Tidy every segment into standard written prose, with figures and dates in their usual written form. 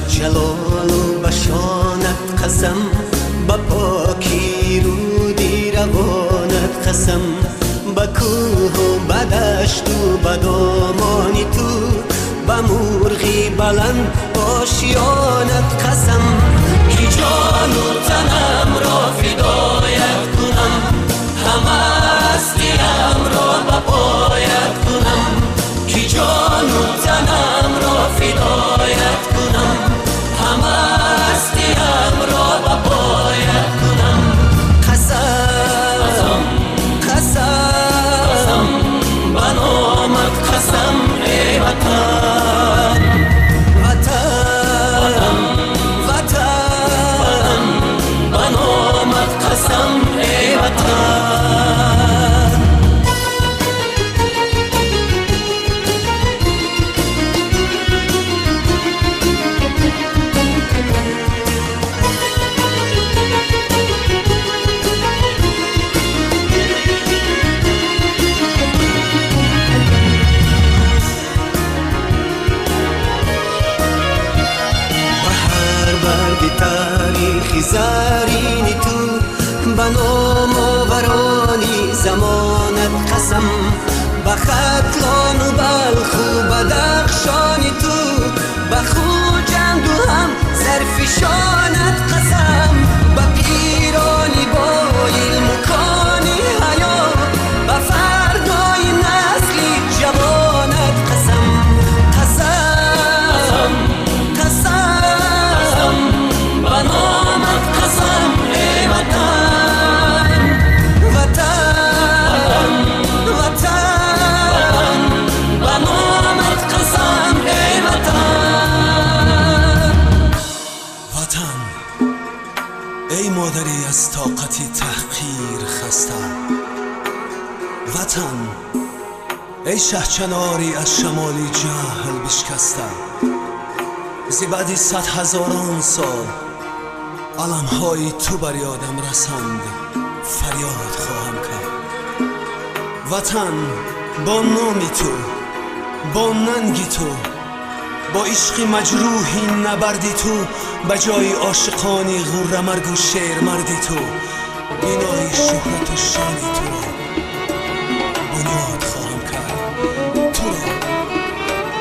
جلال و بشانت قسم، با پاکی رودی روانت قسم، با کوه و با دشت و با دامانی تو، با مرغی بلند آشیانت قسم. کی جان و تنم را فدایت کنم، همه هستیم را به پایت کنم. کی جان و تنم را فدایت کنم، همه هستیم را به پایت کنم. قسم قسم به نامت قسم ای وطن، وطن وطن به نامت قسم ای وطن. تاریخی زرین تو، به نام آورانی زمانت قسم، به ختلان و بلخ و بدخشان تو، به خوجند و هم زرفشانت قسم، به پیرانی با علم و کان حیا، به فردای نسلی جوانت قسم. قسم قسم به نامت قسم ای وطن، وطن وطن به نامت قسم ای وطن. وطن ای مادری از طاقتی تحقیر خسته، وطن ای شهچناری از شمالی جهل بشکسته، زی بعدی 100,000 سال علمهای تو بر یادم رسند، فریاد خواهم کرد. وطن با نامی تو، با ننگی تو، با عشق مجروحی نبردی تو، به جای عاشقانی غره مرگ و شیر مردی تو، بینای شهرت و شانی تو را بنیاد خواهم کرد، تو را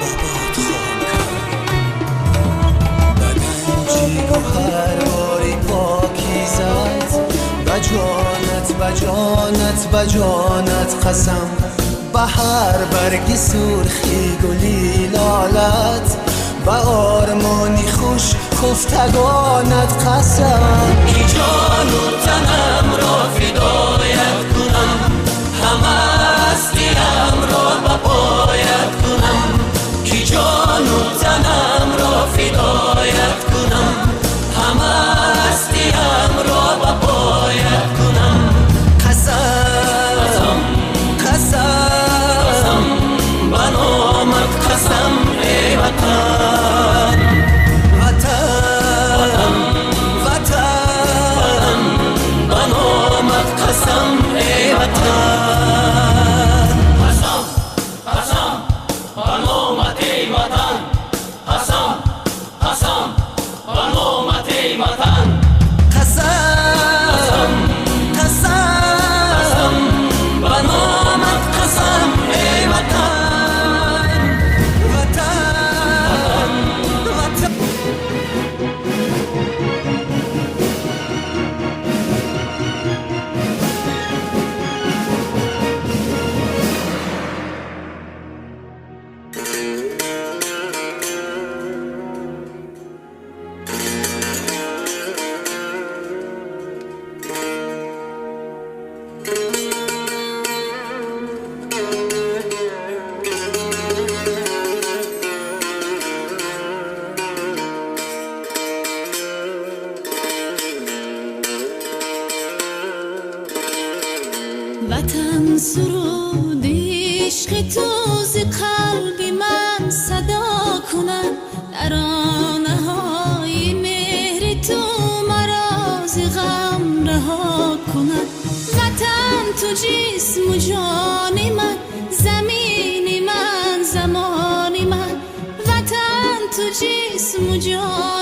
آباد خواهم کرد. بدنجی گوهر باری پاکیزت، بجانت بجانت بجانت قسم، به هر برگی سرخی گلی لالت، به آرمانی خوش خفتگانت قسم. کی جان و تنم را فدایت کنم، همه هستیم را به پایت کنم. کی جان و تنم را فدایت کنم، همه هستیم را به پایت کنم. قسم قسم به نامت قسم ای وطن، وطن وطن به نامت قسم ای وطن. قسم قسم به نامت ای وطن، قسم قسم به نامت ای وطن. قسم قسم به نامت قسم ای وطن، وطن وطن. وطن سرود عشق تو ز قلب من صدا کند، ترانه های مهر تو مرا ز غم رها کند. وطن تو جسم و جان من، زمین من زمان من، وطن تو جسم و جان